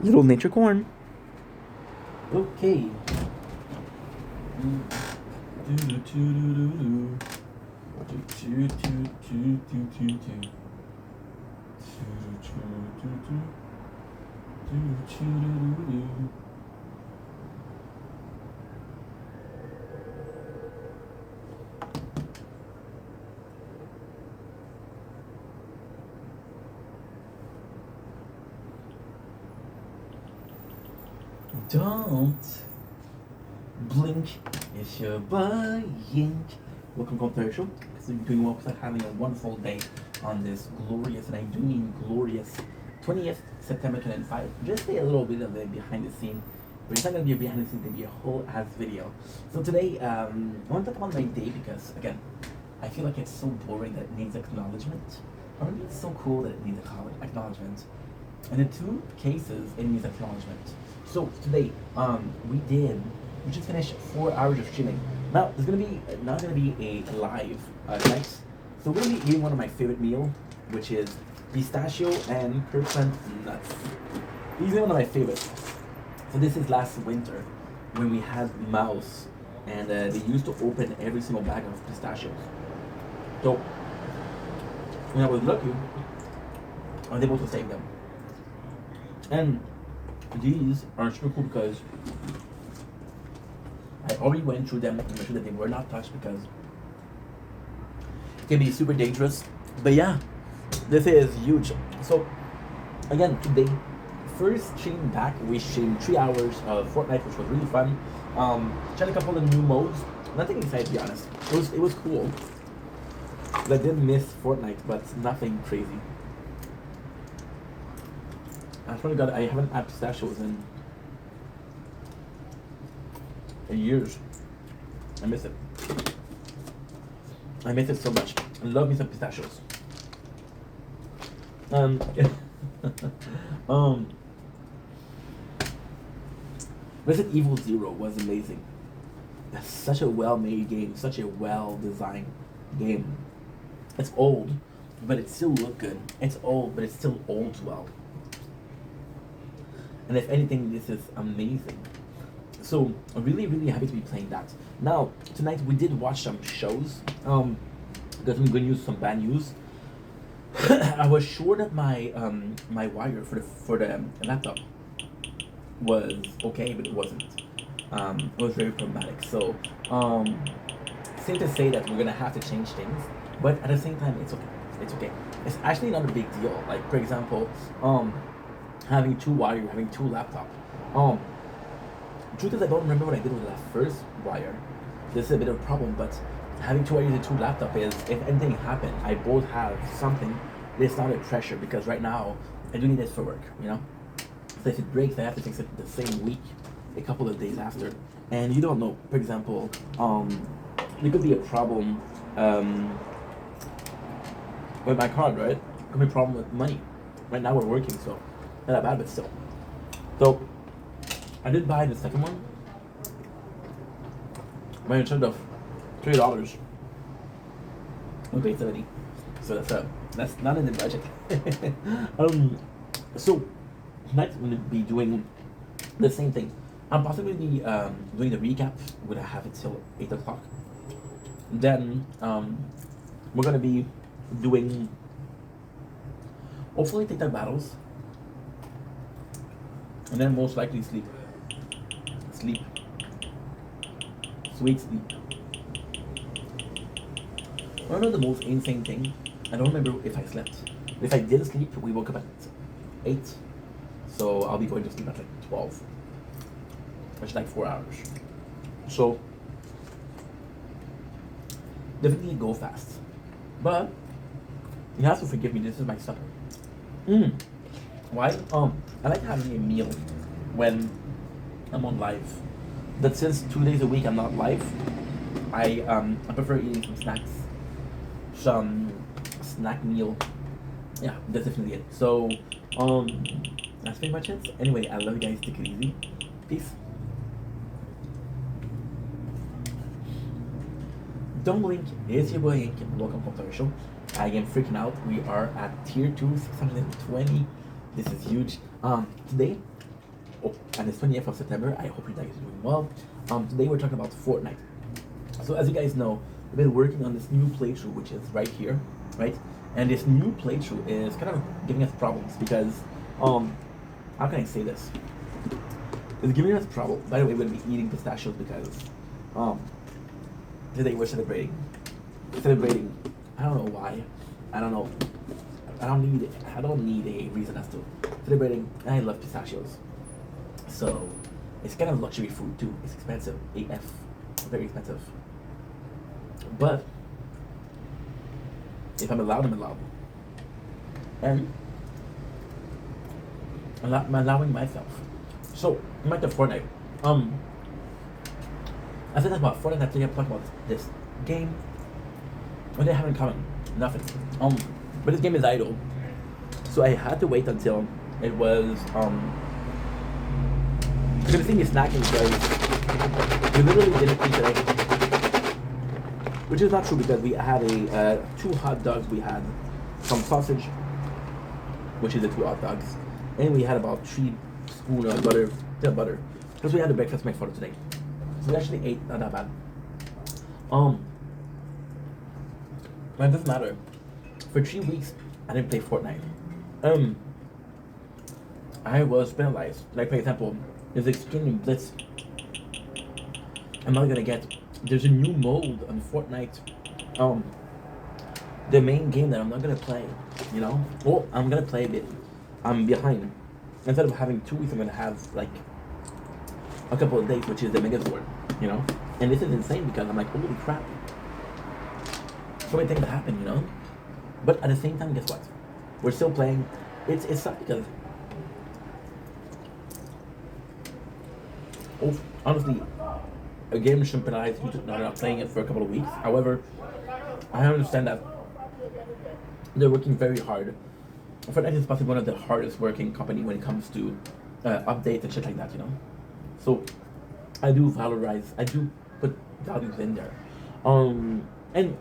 Little nature corn. Okay. Don't blink if you're buying. Welcome to the show. So you're doing well because I'm having a wonderful day on this glorious, and I do mean glorious, 20th September 2025. Just say a little bit of a behind the scene, but it's not going to be a behind the scene, it's going to be a whole ass video. So today, I want to talk about my day because, again, I feel like it's so boring that it needs acknowledgement. Or maybe it's so cool that it needs acknowledgement. In the two cases, it needs acknowledgement. So today, we just finished 4 hours of streaming. Now, there's gonna be not gonna be a live night. So we're gonna be eating one of my favorite meal, which is pistachio and Kirkland nuts. These are one of my favorites. So this is last winter when we had mouse, and they used to open every single bag of pistachios. So when I was lucky, I was able to save them. And these are super cool because I already went through them and made sure that they were not touched because it can be super dangerous. But yeah, this is huge. So again, today, first stream back, we streamed 3 hours of Fortnite, which was really fun. Tried a couple of new modes. Nothing exciting, to be honest. It was cool. I did miss Fortnite, but nothing crazy. I swear to God, I haven't had pistachios in years. I miss it. I miss it so much. I love me some pistachios. um, Resident Evil Zero was amazing. That's such a well-made game, such a well-designed game. It's old, but it still looks good. It's old, but it still holds well. And if anything, this is amazing. So I'm really, really happy to be playing that. Now, tonight we did watch some shows. Got some good news, some bad news. I was sure that my my wire for the laptop was okay, but it wasn't. It was very problematic. So safe to say that we're gonna have to change things, but at the same time, it's okay. It's okay. It's actually not a big deal. Like for example, having two wire, having two laptop. Truth is, I don't remember what I did with that first wire. This is a bit of a problem, but having two wires and two laptop is, if anything happened, I both have something. It's not a pressure because right now I do need this for work, you know. So if it breaks, I have to fix it the same week, a couple of days after. And you don't know. For example, there could be a problem with my card, right? Could be a problem with money. Right now we're working, so not that bad, but still. So I did buy the second one. By a charge of $3. We paid 70. So that's not in the budget. So tonight we're gonna be doing the same thing. I'm possibly be doing the recap. We're gonna have it till 8 o'clock. Then we're gonna be doing hopefully TikTok battles. And then most likely sleep. Sleep. Sweet sleep. I don't know the most insane thing. I don't remember if I slept. If I did sleep, we woke up at 8. So I'll be going to sleep at like 12. Which is like 4 hours. So definitely go fast. But you have to forgive me, this is my supper. Why? I like having a meal when I'm on live. But since 2 days a week I'm not live, I prefer eating some snacks. Some snack meal. Yeah, that's definitely it. So that's pretty much it. Anyway, I love you guys, take it easy. Peace. Don't blink, it's your boy Ink. Welcome to the show. I am freaking out. We are at tier 2, 620. This is huge. Today Oh, and it's 20th of September. I hope you guys are doing well. Today we're talking about Fortnite. So as you guys know, we've been working on this new playthrough, which is right here, right? And this new playthrough is kind of giving us problems because, how can I say this? It's giving us trouble. By the way, we're gonna be eating pistachios because, today we're celebrating. I don't know why. I don't know. I don't need a reason as to celebrating. I love pistachios. So it's kind of luxury food too. It's expensive. AF. Very expensive. But if I'm allowed, I'm allowed. And I'm allowing myself. So back to Fortnite. I said that about Fortnite. I think I'm talking about this game. What they have in common? Nothing. But this game is idle. So I had to wait until it was I'm gonna see me snacking because we literally didn't eat today. Which is not true because we had a 2 hot dogs. We had some sausage, which is the 2 hot dogs, and we had about 3 spoons of butter. Yeah, butter. Because we had the breakfast made for today. So we actually ate not that bad. But it doesn't matter. For 3 weeks, I didn't play Fortnite. I was penalized. Like for example, there's Extreme Blitz. I'm not gonna get. There's a new mode on Fortnite. The main game that I'm not gonna play. You know. Well, I'm gonna play a bit. I'm behind. Instead of having 2 weeks, I'm gonna have like a couple of days, which is the Megazord. You know. And this is insane because I'm like, holy crap. So many things that happen, you know. But at the same time, guess what? We're still playing. It's sucks because honestly, a game shouldn't penalize you to not playing it for a couple of weeks. However, I understand that they're working very hard. Fortnite is possibly one of the hardest working company when it comes to updates and shit like that, you know. So I do put values in there. And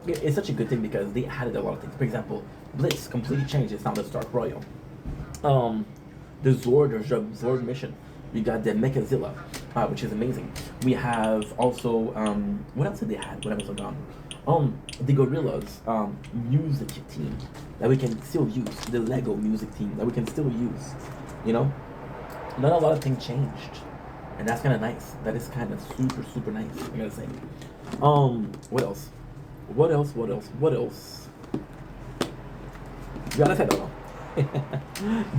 it's such a good thing because they added a lot of things. For example, Blitz completely changed its sound of Stark Royal. The Zord mission. We got the Mechazilla, which is amazing. We have also what else did they have when I was gone? The Gorillas music team that we can still use. The Lego music team that we can still use. You know, not a lot of things changed, and that's kind of nice. That is kind of super nice. I gotta say. What else? What else? To be honest, I don't know.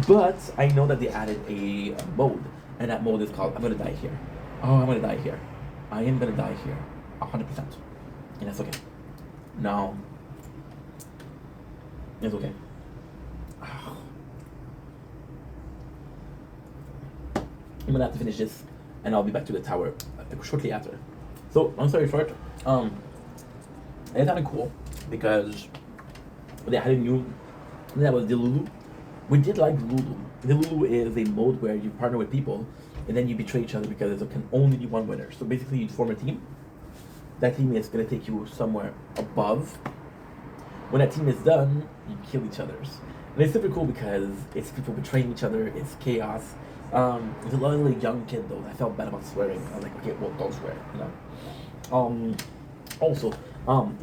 But I know that they added a mode, and that mode is called I'm gonna die here. Oh, I'm gonna die here. I am gonna die here. 100%. And that's okay. No. It's okay. I'm gonna have to finish this, and I'll be back to the tower shortly after. So, long story short, it's kind of cool because they had a new. That was the Lulu. We did like Lulu. The Lulu is a mode where you partner with people, and then you betray each other because there can only be one winner. So basically, you form a team. That team is gonna take you somewhere above. When that team is done, you kill each other's. And it's super cool because it's people betraying each other. It's chaos. It's a lovely young kid though. I felt bad about swearing. I was like, okay, well, don't swear, you know. Also,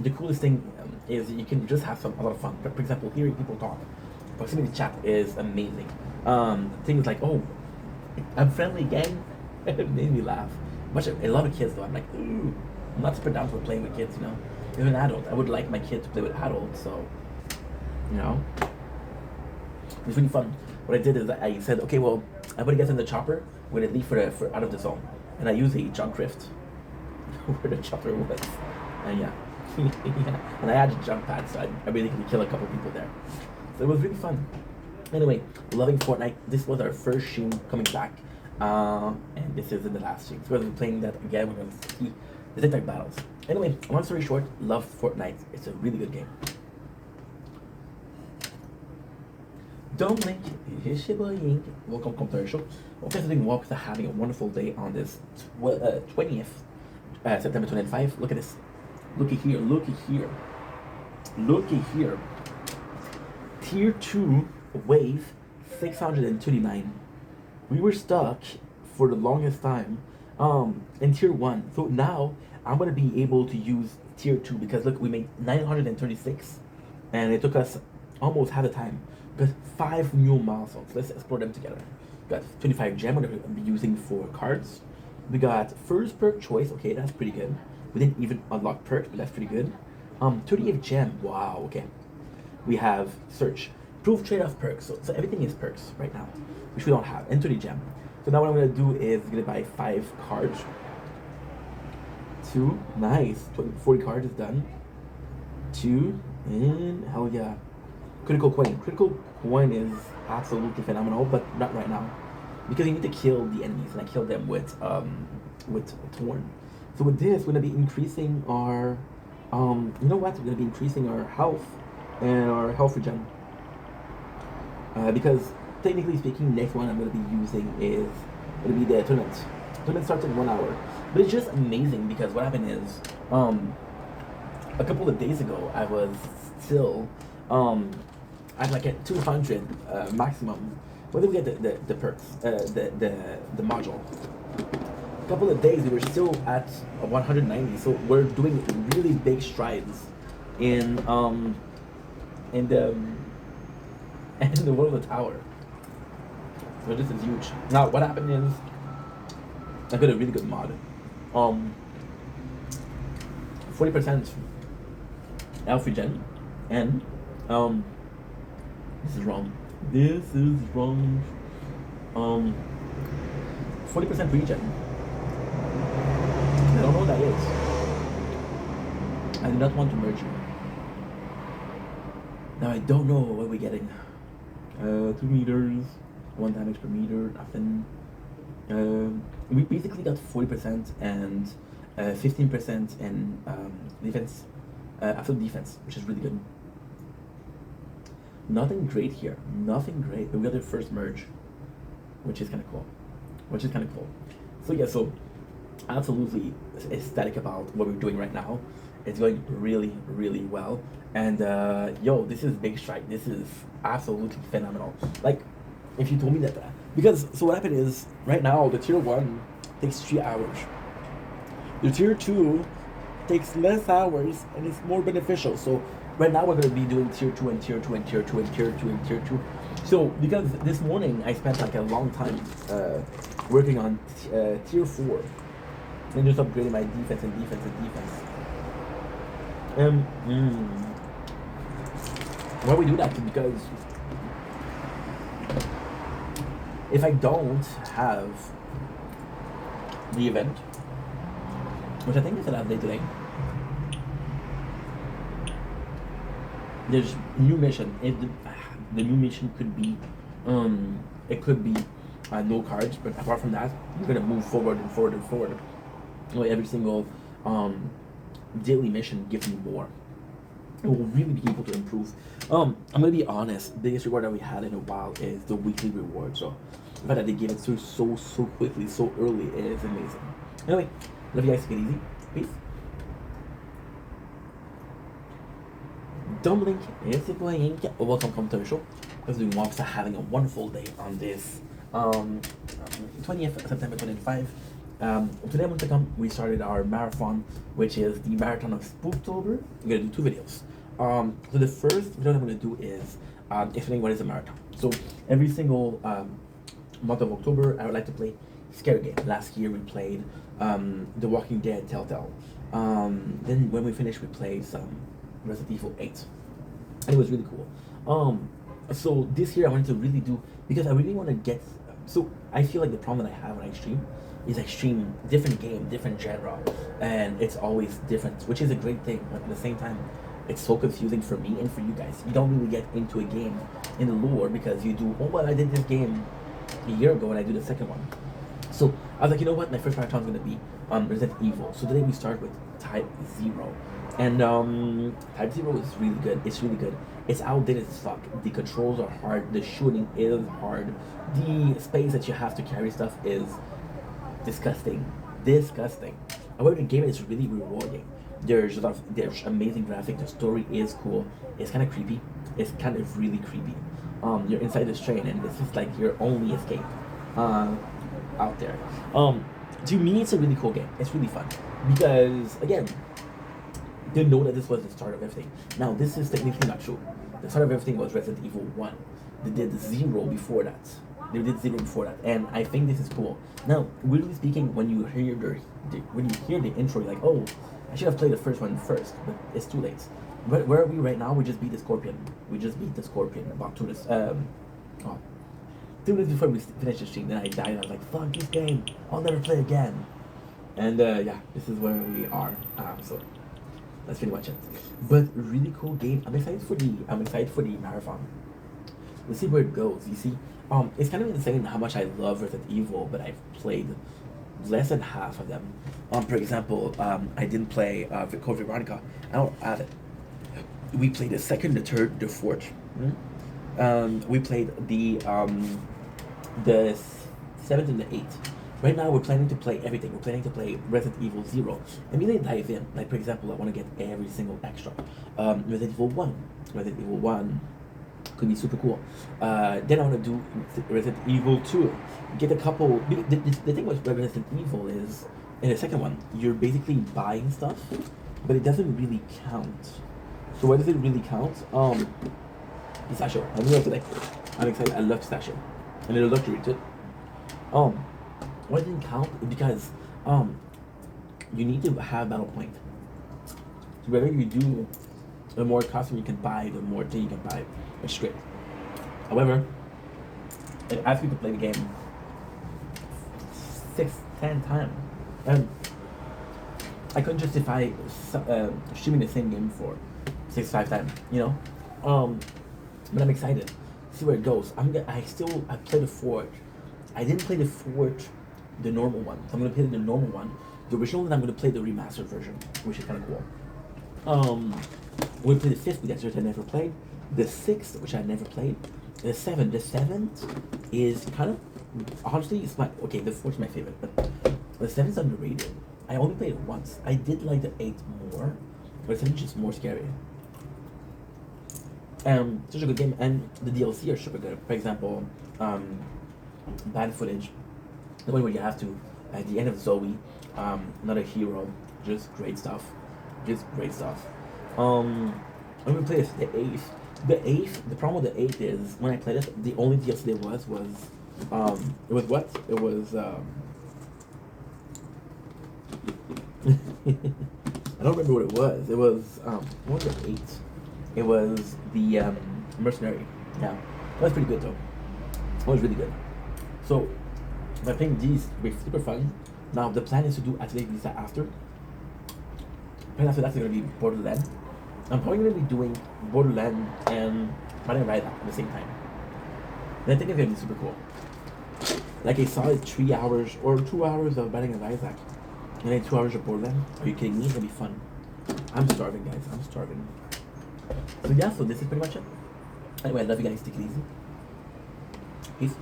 the coolest thing is you can just have a lot of fun. For example, hearing people talk, proximity chat is amazing. Things like, oh, I'm friendly gang, it made me laugh. A lot of kids though, I'm like, ooh, I'm not super down for playing with kids, you know. Even an adult, I would like my kid to play with adults, so, you know. It's really fun. What I did is I said, okay, well, everybody gets in the chopper, we're gonna leave for out of the zone. And I use a junk rift where the chopper was. And yeah. Yeah. And I had a jump pad, so I really could kill a couple people there. So it was really fun. Anyway, loving Fortnite. This was our first stream coming back. And this isn't the last stream. So we're going to be playing that again. We're going to see the TikTok battles. Anyway, long story short, love Fortnite. It's a really good game. Don't blink. Here's your boy Yink. Welcome to the show. Hope you guys are doing well because I'm having a wonderful day on this 20th September 25. Look at this. Looky here. Looky here. Looky here. Tier 2 wave 639. We were stuck for the longest time in tier 1. So now I'm going to be able to use tier 2 because look, we made 936 and it took us almost half the time. We got 5 new milestones. Let's explore them together. We got 25 gem, we're going to be using for cards. We got first perk choice, okay, that's pretty good. We didn't even unlock perks, but that's pretty good. 38 gem, wow, okay. We have search, proof trade-off perks, so everything is perks right now, which we don't have, and 30 gem. So now what I'm gonna do is gonna buy 5 cards. 2, nice, 40 cards is done. 2, and hell yeah. Critical coin. Critical coin is absolutely phenomenal, but not right now. Because you need to kill the enemies, and I killed them with Torn. So with this, we're gonna be increasing our, you know what? We're gonna be increasing our health and our health regen. Because technically speaking, next one I'm gonna be using is gonna be the tournament. Tournament starts in 1 hour, but it's just amazing because what happened is, a couple of days ago I was still, I'm like at 200 maximum. When did we get the perks, the module? A couple of days we were still at 190, so we're doing really big strides in the in the world of the tower. So this is huge. Now what happened is I got a really good mod. 40% alpha gen and this is wrong. This is wrong. 40% regen. I don't know what that is. I do not want to merge you. Now I don't know what we're getting. 2 meters, 1 damage per meter, nothing. We basically got 40% and 15% in defense, absolute defense, which is really good. Nothing great here, nothing great, but we got the first merge, which is kind of cool. So yeah, so absolutely ecstatic about what we're doing right now. It's going really, really well. And yo, this is Big Strike. This is absolutely phenomenal. Like, if you told me that, because so what happened is right now the tier 1 takes 3 hours. The tier 2 takes less hours and it's more beneficial. So right now we're going to be doing tier 2 and tier 2 and tier 2 and tier 2 and tier 2. So because this morning I spent like a long time working on tier 4 and just upgrading my defense and defense and defense. Why we do that? Because if I don't have the event, which I think is an update today, there's new mission. If the new mission could be, it could be no cards, but apart from that, you're gonna move forward and forward and forward. So every single daily mission gives me more. It will really be able to improve. I'm gonna be honest. The biggest reward that we had in a while is the weekly reward. So the fact that they gave it so quickly, so early, is amazing. Anyway, love you guys. Take it easy. Peace. Dumbling is playing. Welcome to the show. Because doing walks are having a wonderful day on this 20th September 2025. Today I'm going to come. We started our marathon, which is the marathon of Spooktober. We're gonna do 2 videos. So the first video I'm gonna do is explaining what is a marathon. So every single month of October, I would like to play scary game. Last year we played The Walking Dead Telltale. Then when we finished, we played some Resident Evil 8, and it was really cool. So this year I wanted to really do, because I really want to get. So I feel like the problem that I have when I stream is I stream different game, different genre, and it's always different, which is a great thing. But at the same time, it's so confusing for me and for you guys. You don't really get into a game in the lore because you do, oh well, I did this game a year ago and I do the second one. So I was like, you know what, my first marathon is gonna be Resident Evil. So today we start with Type 0. And Type 0 is really good. It's really good. It's outdated as fuck. The controls are hard. The shooting is hard. The space that you have to carry stuff is disgusting. However, the game is really rewarding. There's amazing graphics. The story is cool. It's kind of creepy. It's kind of really creepy. You're inside this train and it's just like your only escape. uh, out there. To me, it's a really cool game. It's really fun because again, they know that this was the start of everything. Now, this is technically not true. The start of everything was Resident Evil 1. They did zero before that. They did zero before that, and I think this is cool. Now, weirdly speaking, when you hear the intro, you're like, oh, I should have played the first one first, but it's too late. Where are we right now? We just beat the Scorpion. We just beat the Scorpion about 2 minutes before we finished the stream. Then I died. And I was like, fuck this game. I'll never play again. And yeah, this is where we are. So that's pretty much it. But really cool game. I'm excited for the marathon. Let's see where it goes. You see, it's kind of insane how much I love Resident Evil, but I've played less than half of them. For example, I didn't play Code Veronica. I don't have it. We played the second, the third, the fourth. We played the seventh and the eighth. Right now, we're planning to play everything. We're planning to play Resident Evil 0. And we dive in. Like, for example, I want to get every single extra. Resident Evil 1. Resident Evil 1 could be super cool. Then I want to do Resident Evil 2. Get a couple... The thing with Resident Evil is, in the second one, you're basically buying stuff, but it doesn't really count. So why does it really count? Pistachio. I'm today. I'm excited. I love pistachio. And it'll look to read it. Why it didn't count is because you need to have battle point. So whatever you do, the more costume you can buy, the more thing you can buy. It's great. However, it asks you to play the game 6-10 times. And I couldn't justify streaming the same game for 6-5 times, you know? But I'm excited. See where it goes. I played the fourth. I didn't play the fourth, the normal one. So I'm gonna play the normal one. The original one, I'm gonna play the remastered version, which is kind of cool. We're gonna play the fifth, which I never played. The sixth, which I never played. The seventh. The seventh is kind of, honestly, it's my, okay, the fourth is my favorite, but the seventh's underrated. I only played it once. I did like the eighth more, but the seventh's just more scary. Such a good game, and the DLC are super good. For example, bad footage, the one where you have to, at the end of Zoe, not a hero, just great stuff. I'm gonna play the eighth. The problem with the eighth is, when I played it, the only DLC there was, it was what? It was, I don't remember what it was. It was, what was the eighth? It was the mercenary. Yeah, that was pretty good though. That was really good. So by playing these, it's super fun. Now the plan is to do Atelier Lisa after. And after that's gonna be Borderlands. I'm probably gonna be doing Borderlands and Binding of Isaac at the same time. And I think it's gonna be super cool. Like I saw it 3 hours or 2 hours of Binding of Isaac, and then 2 hours of Borderlands. Are you kidding me? It's gonna be fun. I'm starving, guys. I'm starving. So yeah, so this is pretty much it. Anyway, I love you guys. Take it easy. Peace.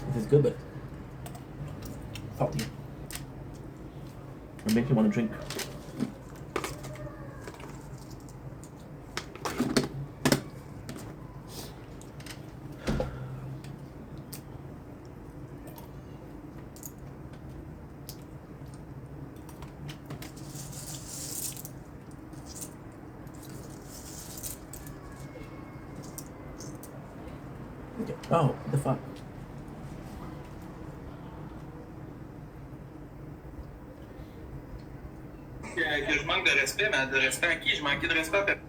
This is good, but salty. It makes me want to drink. Okay. Oh, what the fuck? Que je manque de respect, mais de respect à qui? Je manquais de respect à personne.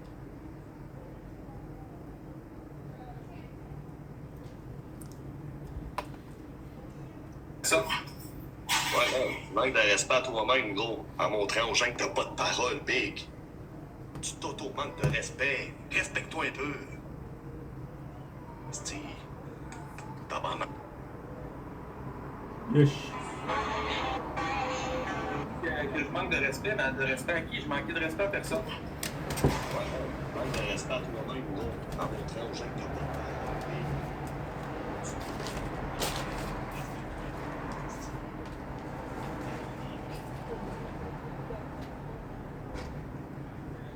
Ouais, non, manque de respect à toi-même, gros, en montrant aux gens que t'as pas de parole, Big. Tu t'auto-manques de respect. Respecte-toi un peu. Steve, tabarnak. Yes. Que je manque de respect, mais de respect à qui? Je manquais de respect à personne. Ouais, non, manque de respect à toi-même, gros, en montrant aux gens que t'as pas de parole, Big.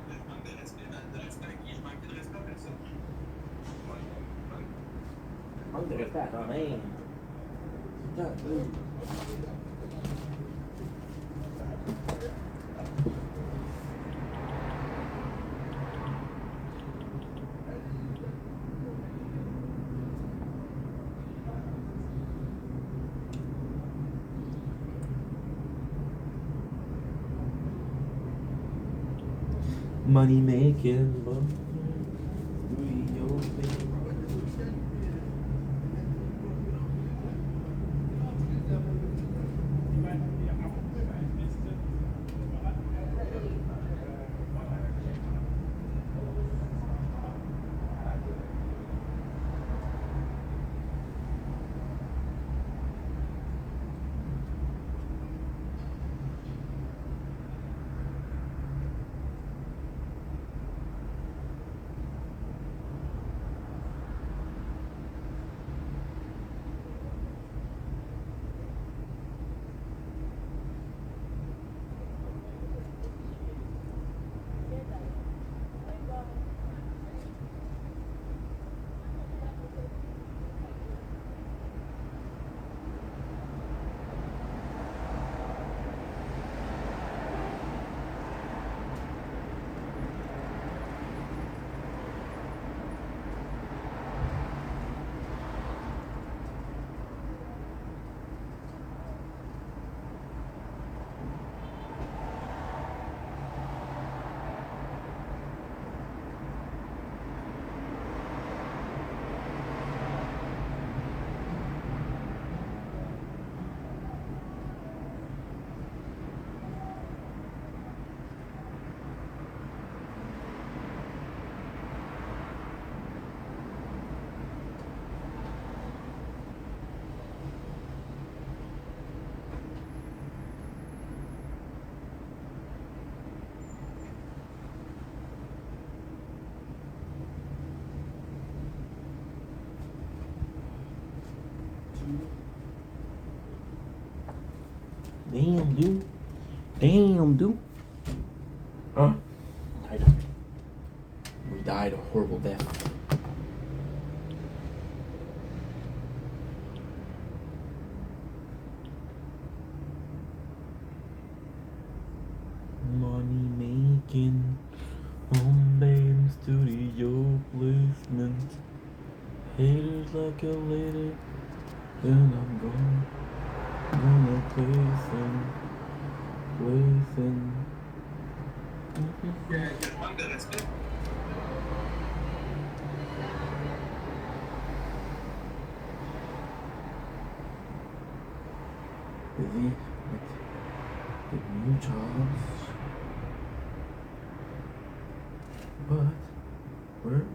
Que je manque de respect, mais de respect à qui? Je manquais de respect à personne. Ouais. manque de respect à toi-même. C'est ça, money making, but damn, dude. Damn, dude. Huh? We died a horrible death. Money making, home band studio placement. Haters like a lady, then I'm gonna place him. Que je manque de respect. Busy with new jobs, but we're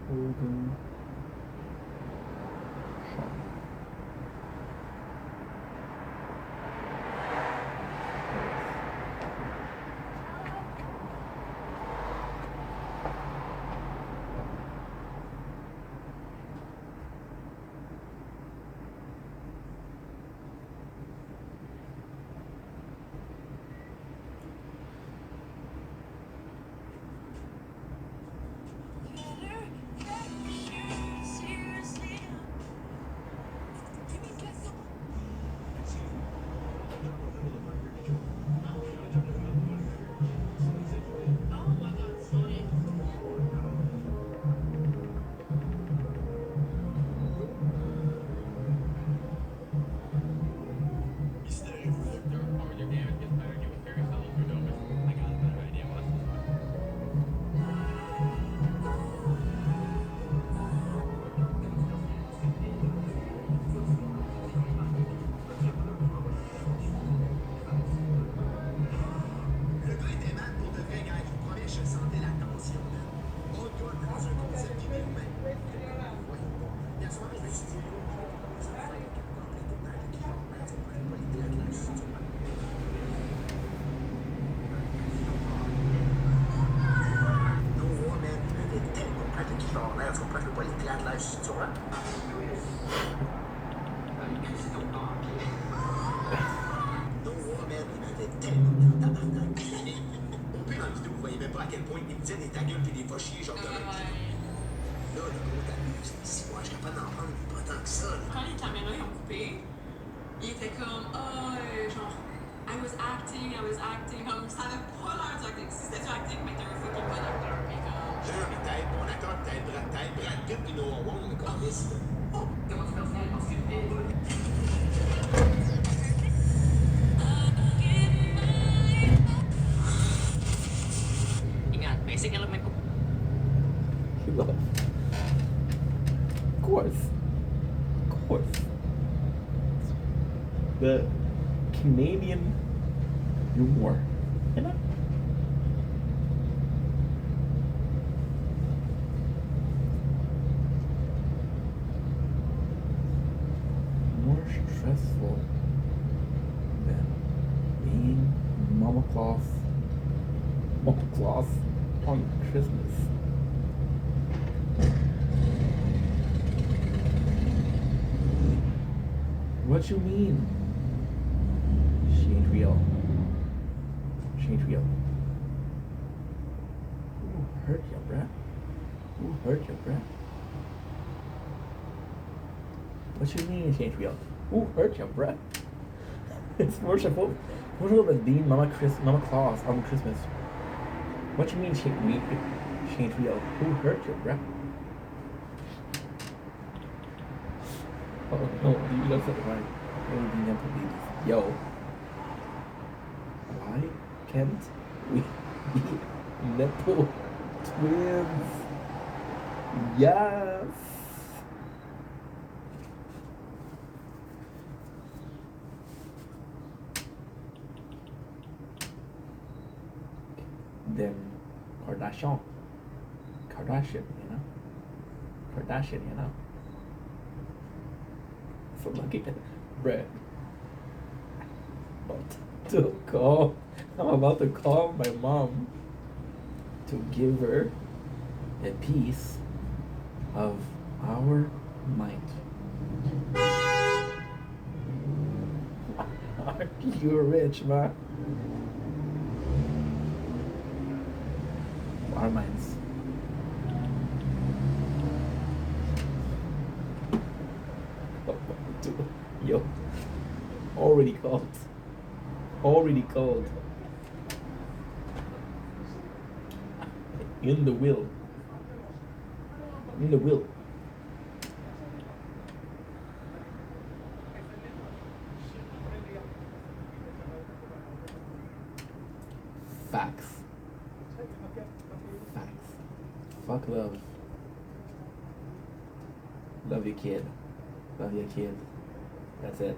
holding strong. disait des ta gueule pis des va chier, genre de même. Là, le gros t'amuses. Si moi, je suis capable d'en prendre une C'était comme, genre, I was acting, comme, ça avait pas l'air du acting. Si c'était du acting, mais t'es un fucking bon acteur, mais comme. Là, mais t'as bon acteur, t'as Brad Pitt qui nous reward, le câlisse. Comment tu personnel parce que Ingat, basic element ko. You love. Of course. Of course. The Canadian humor. You know? More stressful than being Mama Claus on Christmas. What you mean? She ain't real. She ain't real. Who hurt you, bruh? Who hurt you, bruh? What you mean she ain't real? Who hurt you, bruh? It's worshipful. Worshipful than being Mama Claus on Christmas. What you mean she ain't real? Who hurt you, bruh? Oh no, you got something right. It would be never be this. Yo. Why can't we be nipple twins? Yes. Then Kardashian, you know? Kardashian, you know? So lucky, bruh. I'm about to call my mom to give her a piece of our mind. You're rich, man. Our minds. Yo, already called. In the will. Facts. Fuck love. Love your kid. That's it.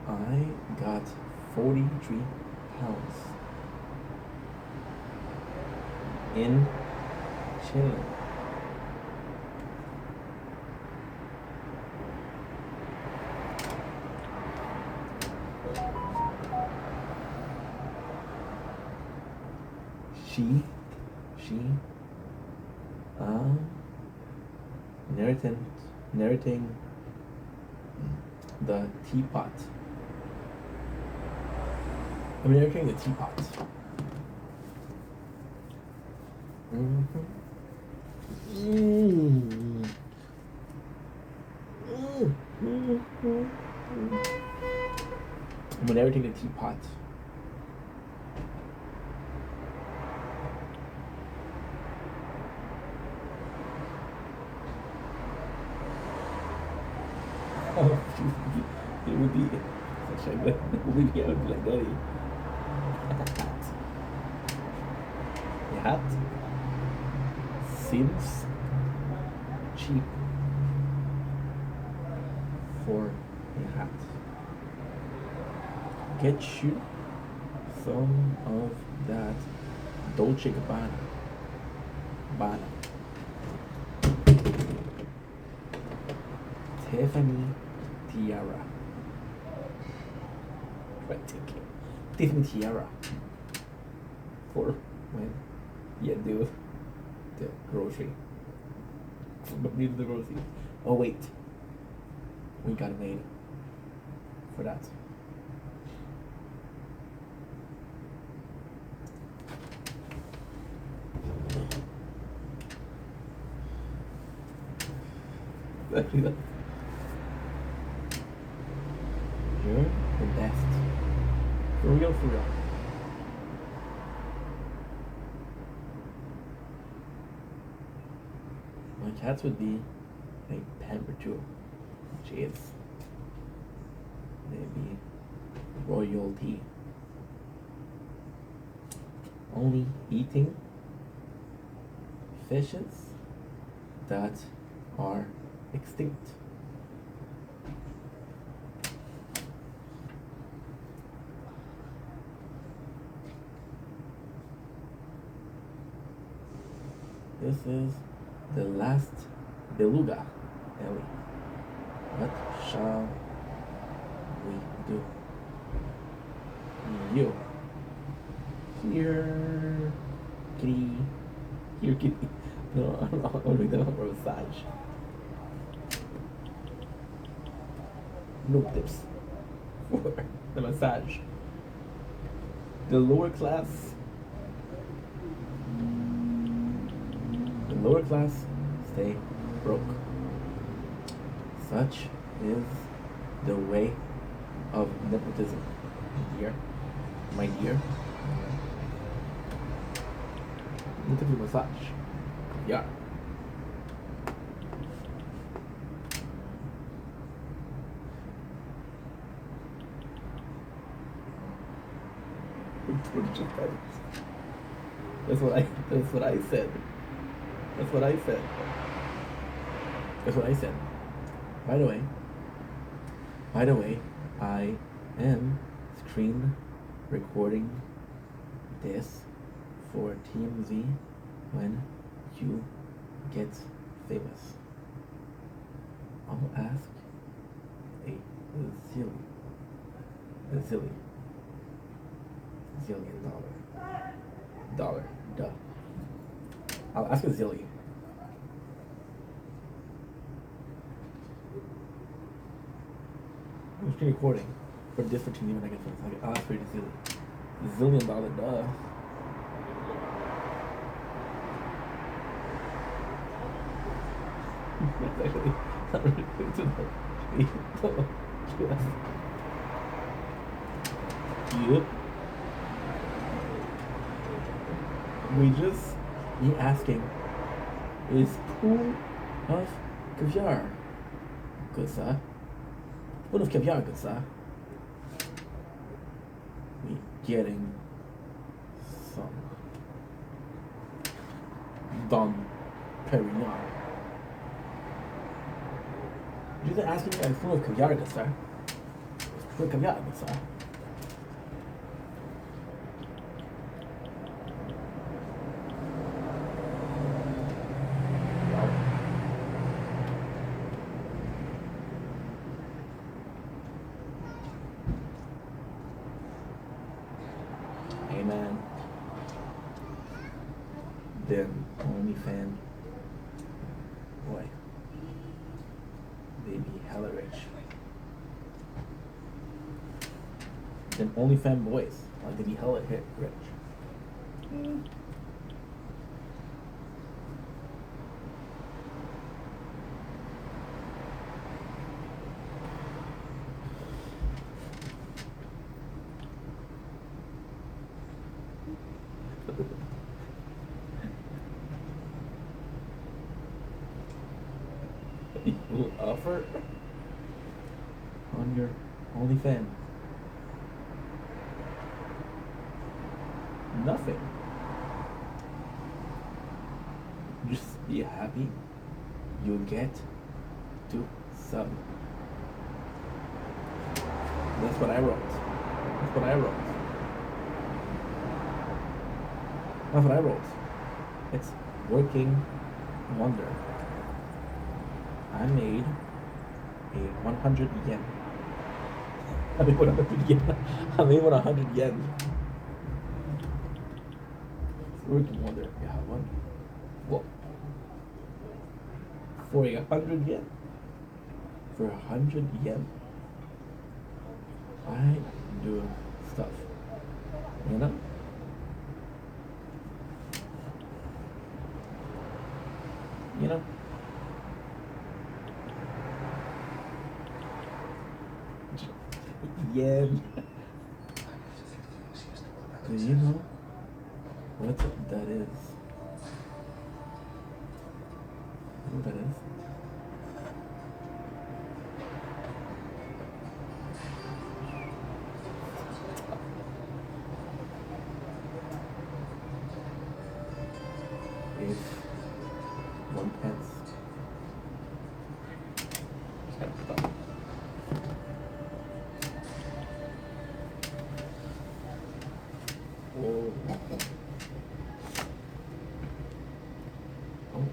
I got 43 pounds in Chile. She narrating the teapot. I'm narrating the teapot. I'm narrating the teapot. It would be such a good movie. I would be like, Daddy. The hat seems cheap for a hat. Get you some of that Dolce Gabbana. Tiffany Tiara. Right, Tiffany Tiara. For when you do the grocery. Need the grocery. Oh wait. We got a maid for that. Actually, For real, for real. My cats would be a Pemberton, which is maybe royalty. Only eating fishes that are extinct. This is the last beluga, Ellie. What shall we do? You. Here, kitty. Here, kitty. No, I'm not going to make that for a massage. No tips for the massage. The lower class. The lower class stay broke. Such is the way of nepotism, dear. My dear. Look at the massage. Yeah. That's what I said. That's what I said. That's what I said. By the way, I am screen recording this for TMZ when you get famous. I'll ask a zillion dollar, duh. I'll ask a zilly. I'm screen recording for this for TV when I get famous. I'll ask for a zilly. $1 zillion, duh. Exactly. Not really good to know. Yep. We just be asking, is pool of caviar good, sir? Pool of caviar good, sir? We getting some Dom Perignon. You're just asking me, is pool of caviar good, sir? Is pool of caviar good, sir? Amen. Then OnlyFans, boy, they be hella rich. Then OnlyFans boys, like they be hella rich. You offer on your OnlyFans. Nothing. Just be happy you get to sub. That's what I wrote. That's what I wrote. That's what I wrote. It's working wonder. I made a 100 yen. I made 100 yen. I made 100 yen. It's working wonder. Yeah, one. Well, for 100 yen. For 100 yen, I do stuff. You know? You know? Yen. Do you know what that is? You know what that is? Is 1 pence. Oh. Oh.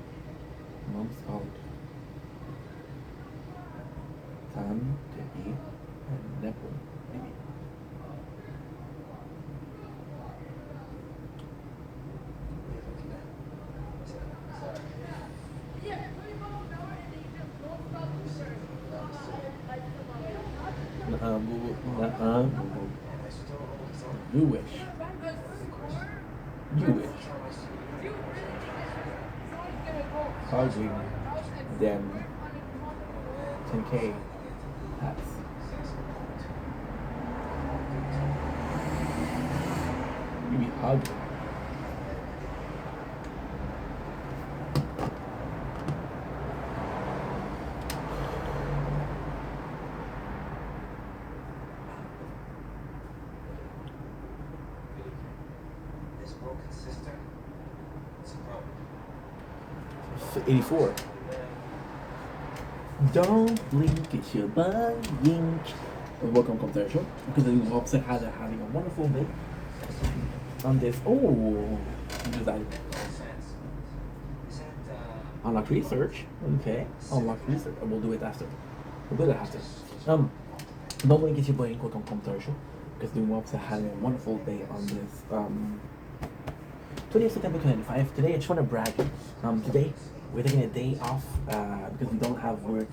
Mom's out. Time to eat and nipple, maybe. You wish. You wish. Charging them 10K hats. You be hugging. This broken sister, it's a problem. 84. Don't blink, it's your buying. Welcome, commercial. Because the website had having a wonderful day on this. Oh, design. Unlock research. Okay, unlock research. We'll do it after. We'll do it after. Don't blink, it's your buying. Welcome, commercial. Because the website had a wonderful day on this. 20th September 2025. Today, I just want to brag. Today, we're taking a day off because we don't have work.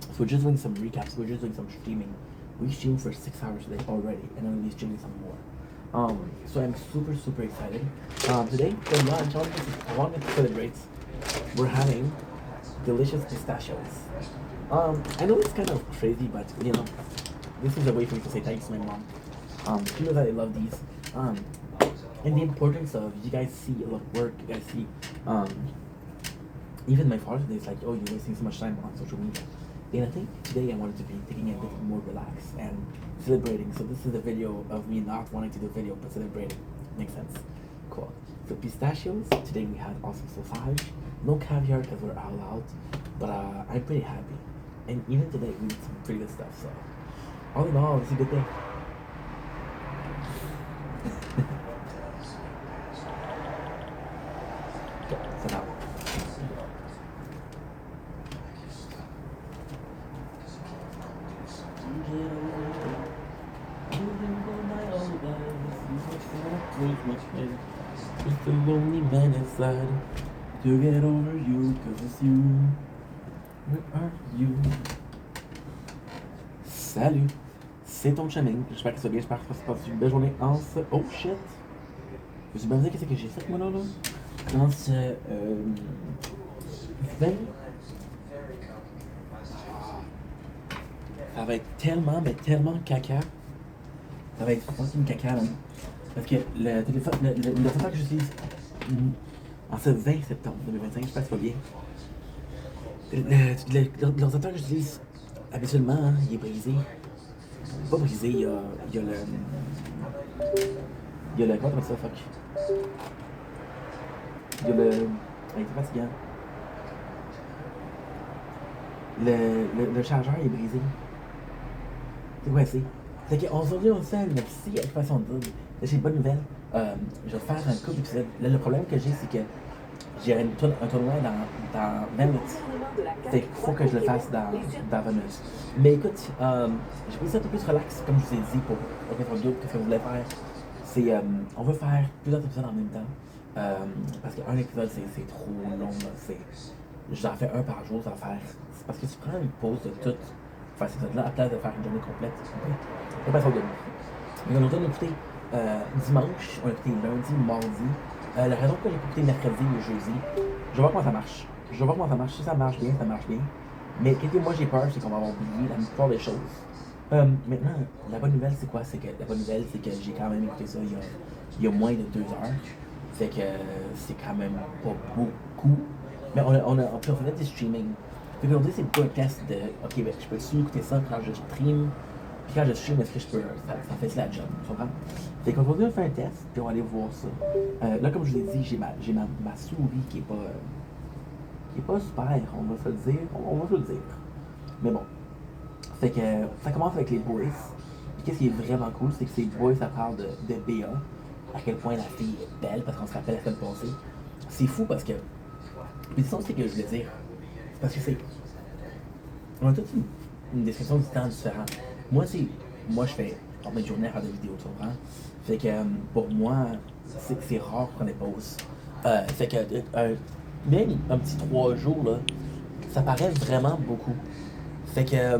So we're just doing some recaps. We're just doing some streaming. We streamed for 6 hours today already, and I'm gonna be streaming some more. So I'm super, super excited. Today, for lunch, I wanted to celebrate. We're having delicious pistachios. I know it's kind of crazy, but you know, this is a way for me to say thanks to my mom. She knows that I love these. And the importance of, you guys see a lot of work, you guys see, even my father is like, oh, you're wasting so much time on social media. And I think today I wanted to be taking it a bit more relaxed and celebrating. So this is a video of me not wanting to do a video, but celebrating. Makes sense? Cool. So pistachios, today we had also sausage. No caviar because we're all out, but I'm pretty happy. And even today we did some pretty good stuff, so all in all, it's a good day. So now, it's the lonely man inside to get over you, cause it's you. Where are you? Salut, c'est ton chemin. J'espère que ça va bien, j'espère que ça passe une belle journée en ce... Oh shit! Je me suis demandé qu'est-ce que j'ai fait moi là? En ce... 20... Ça va être tellement, mais tellement caca. Ça va être fucking caca là. Parce que le téléphone, le téléphone que j'utilise en ce 20 septembre 2025, j'espère que ça va bien. L'ordinateur que j'utilise habituellement, hein, il est brisé. Pas brisé, il y a le... Comment t'appelles ça, fuck? Il y a le... Il est fatigant. Le chargeur est brisé. C'est quoi c'est? Fait qu'aujourd'hui on fait une petite occupation de double. Là j'ai une bonne nouvelle. Je vais faire un couple d'épisodes. Là le problème que j'ai c'est que j'ai un tournoi dans 20 minutes. Fait qu'il faut que je le fasse dans 20 minutes. Mais écoute, j'ai pris ça un peu plus relax, comme je vous ai dit pour notre vidéo, qu'est-ce que je voulais faire. C'est, on veut faire plusieurs épisodes en même temps. Parce qu'un épisode c'est trop long. J'en fais un par jour, ça va faire. C'est parce que tu prends une pause de tout. Faire cet épisode-là à place de faire une journée complète. C'est pas ça de nous. On a écouté dimanche, on a écouté lundi, mardi. La raison pourquoi j'ai pas écouté mercredi et jeudi, je vais voir comment ça marche. Je vais voir comment ça marche. Si ça marche bien, ça marche bien. Mais qu'est-ce que moi j'ai peur, c'est qu'on va avoir oublié la plupart des choses. Maintenant, la bonne nouvelle, c'est quoi? La bonne nouvelle, c'est que j'ai quand même écouté ça il y a moins de 2 heures. Fait que c'est quand même pas beaucoup. Mais puis on faisait du streaming. Fait qu'aujourd'hui, c'est beaucoup un test de, ok, ben, je peux-tu écouter ça quand je stream? Puis quand je stream, est-ce que je peux, ça fait la job, tu comprends? Fait qu'aujourd'hui, on fait un test, puis on va aller voir ça. Là, comme je vous ai dit, j'ai ma souris qui est pas super, on va se le dire. On va se le dire. Mais bon. Fait que ça commence avec les boys. Puis qu'est-ce qui est vraiment cool, c'est que ces boys, ça parle de Béa. À quel point la fille est belle, parce qu'on se rappelle la semaine passée. C'est fou parce que. Puis ça, c'est que je voulais dire. Parce que c'est. On a toute une description du temps différente. Moi, je fais en mes journées à faire des vidéos, tu comprends? Fait que pour moi, c'est rare qu'on ait pause. Fait que même un petit 3 jours, là, ça paraît vraiment beaucoup. Fait que